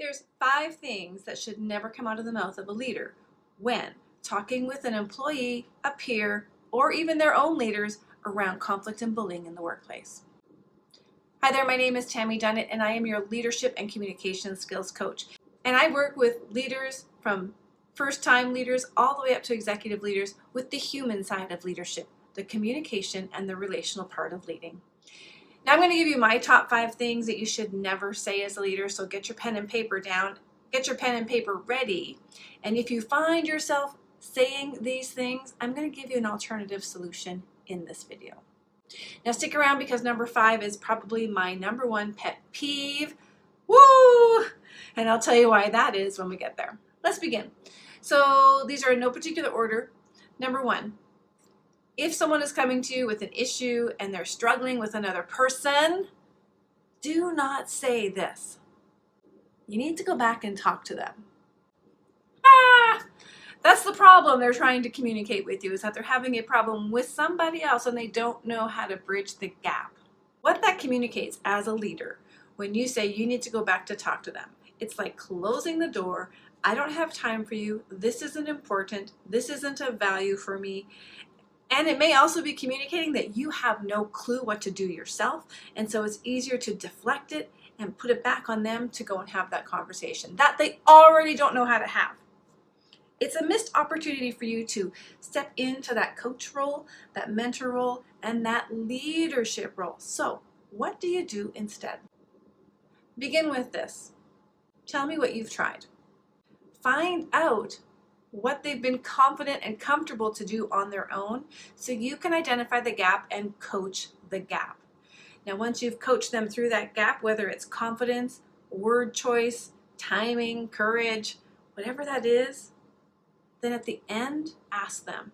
There's 5 things that should never come out of the mouth of a leader when talking with an employee, a peer, or even their own leaders around conflict and bullying in the workplace. Hi there, my name is Tammy Dunnett and I am your leadership and communication skills coach. And I work with leaders from first-time leaders all the way up to executive leaders with the human side of leadership, the communication and the relational part of leading. Now I'm going to give you my top 5 things that you should never say as a leader, so get your pen and paper down, get your pen and paper ready, and if you find yourself saying these things, I'm going to give you an alternative solution in this video. Now stick around because number 5 is probably my number 1 pet peeve. Woo! And I'll tell you why that is when we get there. Let's begin. So these are in no particular order. Number 1. If someone is coming to you with an issue and they're struggling with another person, do not say this. You need to go back and talk to them. That's the problem they're trying to communicate with you, is that they're having a problem with somebody else and they don't know how to bridge the gap. What that communicates as a leader, when you say you need to go back to talk to them, it's like closing the door. I don't have time for you. This isn't important. This isn't of value for me. And it may also be communicating that you have no clue what to do yourself, and so it's easier to deflect it and put it back on them to go and have that conversation that they already don't know how to have. It's a missed opportunity for you to step into that coach role, that mentor role, and that leadership role. So what do you do instead? Begin with this. Tell me what you've tried. Find out what they've been confident and comfortable to do on their own so you can identify the gap and coach the gap. Now, once you've coached them through that gap, whether it's confidence, word choice, timing, courage, whatever that is, then at the end, ask them,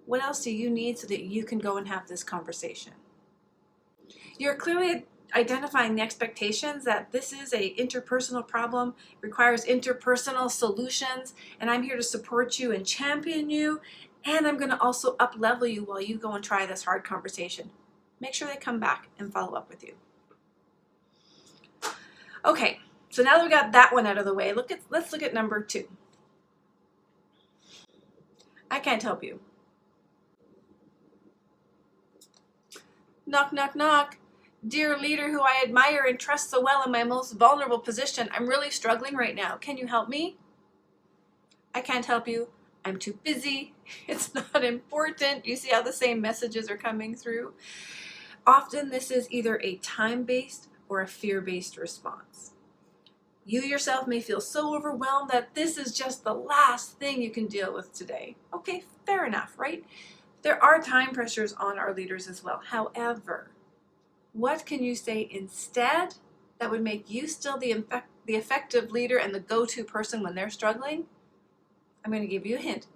what else do you need so that you can go and have this conversation? You're clearly identifying the expectations that this is a interpersonal problem, requires interpersonal solutions, and I'm here to support you and champion you, and I'm going to also up-level you while you go and try this hard conversation. Make sure they come back and follow up with you. Okay, so now that we got that one out of the way, let's look at number 2. I can't help you. Knock, knock, knock. Dear leader who I admire and trust so well in my most vulnerable position, I'm really struggling right now. Can you help me? I can't help you. I'm too busy. It's not important. You see how the same messages are coming through? Often this is either a time-based or a fear-based response. You yourself may feel so overwhelmed that this is just the last thing you can deal with today. Okay, fair enough, right? There are time pressures on our leaders as well. However, what can you say instead that would make you still the effective leader and the go-to person when they're struggling? I'm going to give you a hint.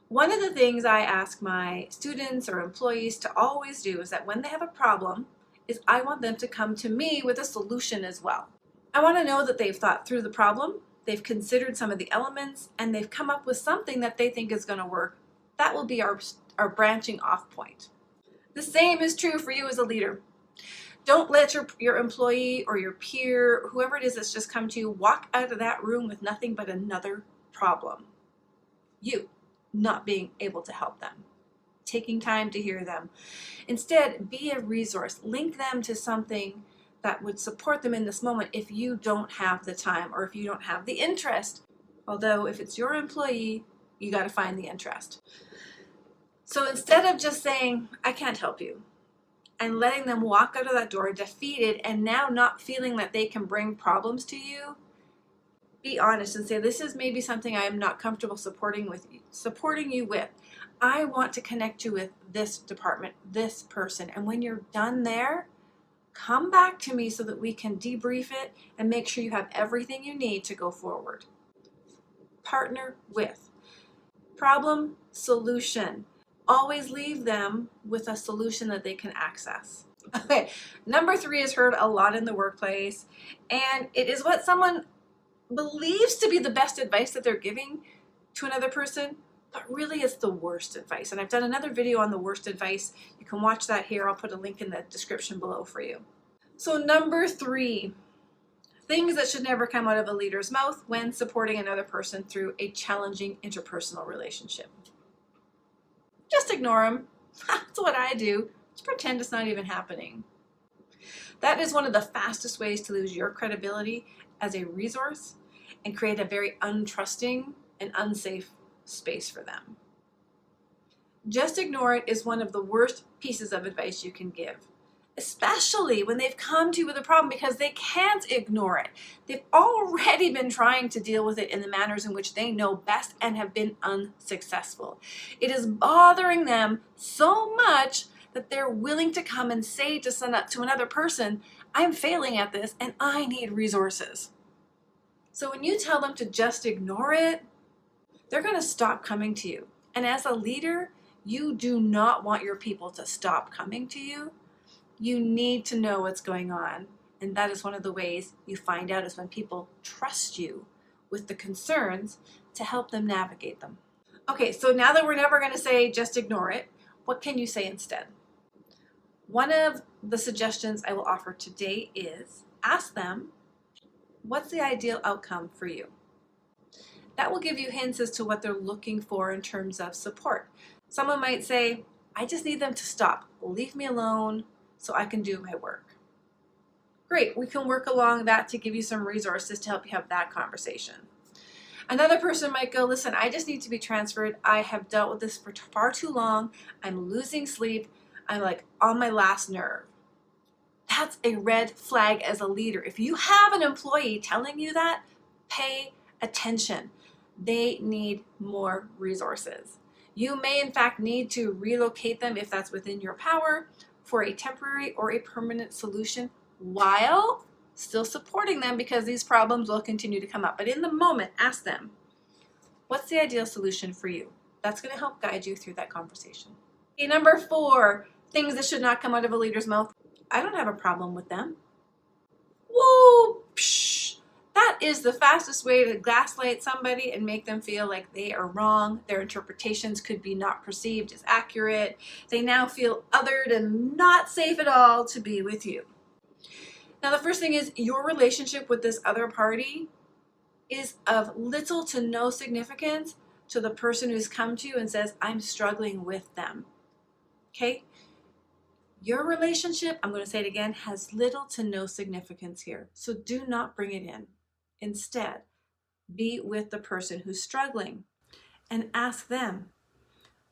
One of the things I ask my students or employees to always do is that when they have a problem, is I want them to come to me with a solution as well. I want to know that they've thought through the problem, they've considered some of the elements, and they've come up with something that they think is going to work. That will be our branching off point. The same is true for you as a leader. Don't let your employee or your peer, whoever it is that's just come to you, walk out of that room with nothing but another problem. You not being able to help them, taking time to hear them. Instead, be a resource. Link them to something that would support them in this moment if you don't have the time or if you don't have the interest. Although if it's your employee, you got to find the interest. So instead of just saying, I can't help you, and letting them walk out of that door defeated and now not feeling that they can bring problems to you, be honest and say, this is maybe something I am not comfortable supporting you with. I want to connect you with this department, this person. And when you're done there, come back to me so that we can debrief it and make sure you have everything you need to go forward. Partner with. Problem, solution. Always leave them with a solution that they can access. Okay, number 3 is heard a lot in the workplace, and it is what someone believes to be the best advice that they're giving to another person, but really it's the worst advice. And I've done another video on the worst advice. You can watch that here. I'll put a link in the description below for you. So number 3, Things that should never come out of a leader's mouth when supporting another person through a challenging interpersonal relationship. Just ignore them. That's what I do. Just pretend it's not even happening. That is one of the fastest ways to lose your credibility as a resource and create a very untrusting and unsafe space for them. Just ignore it is one of the worst pieces of advice you can give, especially when they've come to you with a problem, because they can't ignore it. They've already been trying to deal with it in the manners in which they know best and have been unsuccessful. It is bothering them so much that they're willing to come and say to another person, I'm failing at this and I need resources. So when you tell them to just ignore it, they're going to stop coming to you. And as a leader, you do not want your people to stop coming to you. You need to know what's going on. And that is one of the ways you find out, is when people trust you with the concerns to help them navigate them. Okay, so now that we're never going to say just ignore it, what can you say instead? One of the suggestions I will offer today is ask them, what's the ideal outcome for you? That will give you hints as to what they're looking for in terms of support. Someone might say, I just need them to stop. Leave me alone so I can do my work. Great, we can work along that to give you some resources to help you have that conversation. Another person might go, listen, I just need to be transferred. I have dealt with this for far too long. I'm losing sleep. I'm like on my last nerve. That's a red flag as a leader. If you have an employee telling you that, pay attention. They need more resources. You may in fact need to relocate them if that's within your power for a temporary or a permanent solution, while still supporting them, because these problems will continue to come up. But in the moment, ask them, what's the ideal solution for you? That's going to help guide you through that conversation. Okay, number 4, things that should not come out of a leader's mouth. I don't have a problem with them. Whoa, psh. That is the fastest way to gaslight somebody and make them feel like they are wrong. Their interpretations could be not perceived as accurate. They now feel othered and not safe at all to be with you. Now, the first thing is, your relationship with this other party is of little to no significance to the person who's come to you and says, I'm struggling with them. Okay? Your relationship, I'm going to say it again, has little to no significance here. So do not bring it in. Instead, be with the person who's struggling and ask them,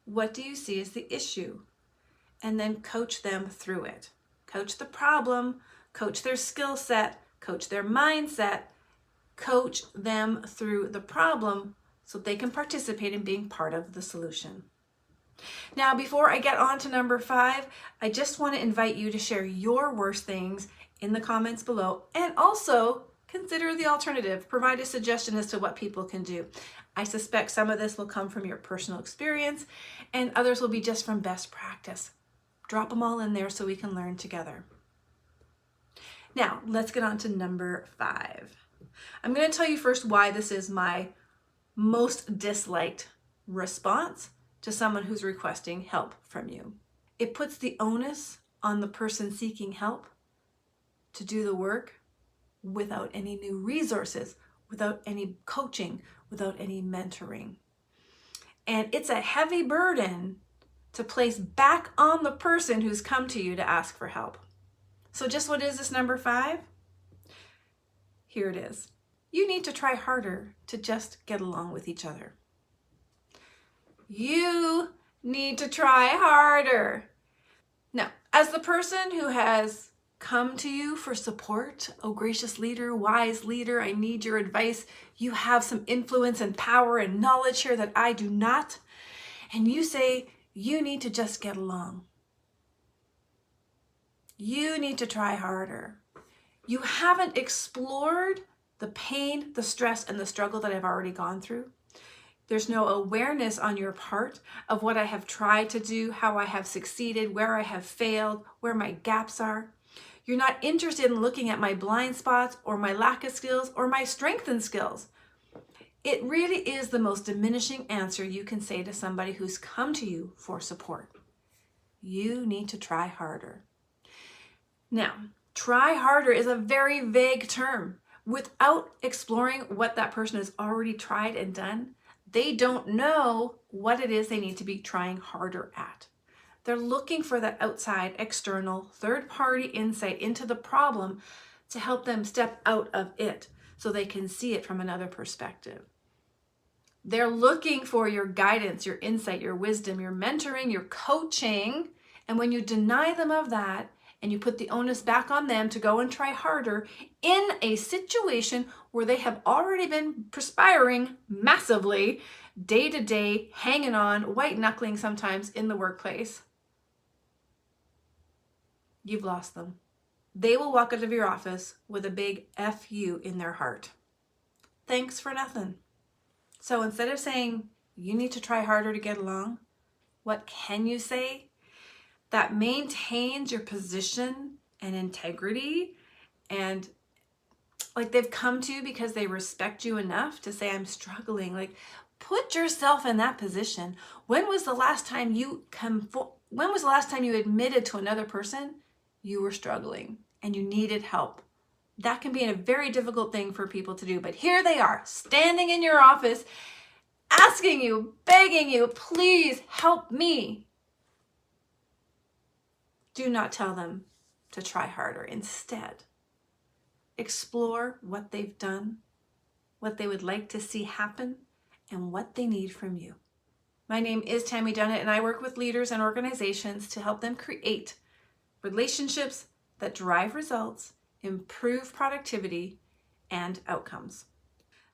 what do you see as the issue? And then coach them through it. Coach the problem, coach their skill set, coach their mindset, coach them through the problem so they can participate in being part of the solution. Now, before I get on to number 5, I just want to invite you to share your worst things in the comments below, and also consider the alternative. Provide a suggestion as to what people can do. I suspect some of this will come from your personal experience, and others will be just from best practice. Drop them all in there so we can learn together. Now, let's get on to number 5. I'm going to tell you first why this is my most disliked response to someone who's requesting help from you. It puts the onus on the person seeking help to do the work without any new resources, without any coaching, without any mentoring. And it's a heavy burden to place back on the person who's come to you to ask for help. So just what is this number 5? Here it is. You need to try harder to just get along with each other. You need to try harder. Now, as the person who has come to you for support, oh gracious leader, wise leader, I need your advice. You have some influence and power and knowledge here that I do not. And you say you need to just get along. You need to try harder. You haven't explored the pain, the stress, and the struggle that I've already gone through. There's no awareness on your part of what I have tried to do, how I have succeeded, where I have failed, where my gaps are. You're not interested in looking at my blind spots or my lack of skills or my strengthened skills. It really is the most diminishing answer you can say to somebody who's come to you for support. You need to try harder. Now, try harder is a very vague term. Without exploring what that person has already tried and done, they don't know what it is they need to be trying harder at. They're looking for that outside, external, third-party insight into the problem to help them step out of it so they can see it from another perspective. They're looking for your guidance, your insight, your wisdom, your mentoring, your coaching. And when you deny them of that and you put the onus back on them to go and try harder in a situation where they have already been perspiring massively, day to day, hanging on, white knuckling sometimes in the workplace, you've lost them. They will walk out of your office with a big F you in their heart. Thanks for nothing. So instead of saying, you need to try harder to get along, what can you say that maintains your position and integrity, and like they've come to you because they respect you enough to say, I'm struggling. Like, put yourself in that position. When was the last time you admitted to another person you were struggling and you needed help? That can be a very difficult thing for people to do, but here they are, standing in your office, asking you, begging you, please help me. Do not tell them to try harder. Instead, explore what they've done, what they would like to see happen, and what they need from you. My name is Tammy Dunnett, and I work with leaders and organizations to help them create relationships that drive results, improve productivity, and outcomes.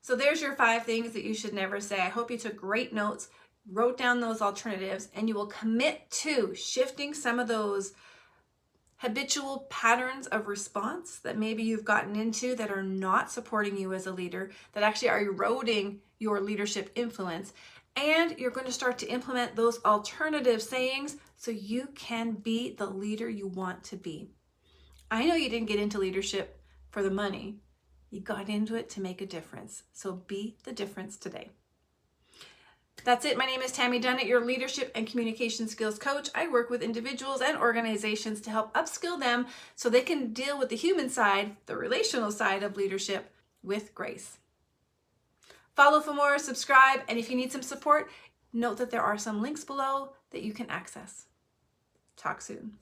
So there's your 5 things that you should never say. I hope you took great notes, wrote down those alternatives, and you will commit to shifting some of those habitual patterns of response that maybe you've gotten into that are not supporting you as a leader, that actually are eroding your leadership influence. And you're going to start to implement those alternative sayings so you can be the leader you want to be. I know you didn't get into leadership for the money. You got into it to make a difference. So be the difference today. That's it. My name is Tammy Dunnett, your leadership and communication skills coach. I work with individuals and organizations to help upskill them so they can deal with the human side, the relational side of leadership with grace. Follow for more, subscribe, and if you need some support, note that there are some links below that you can access. Talk soon.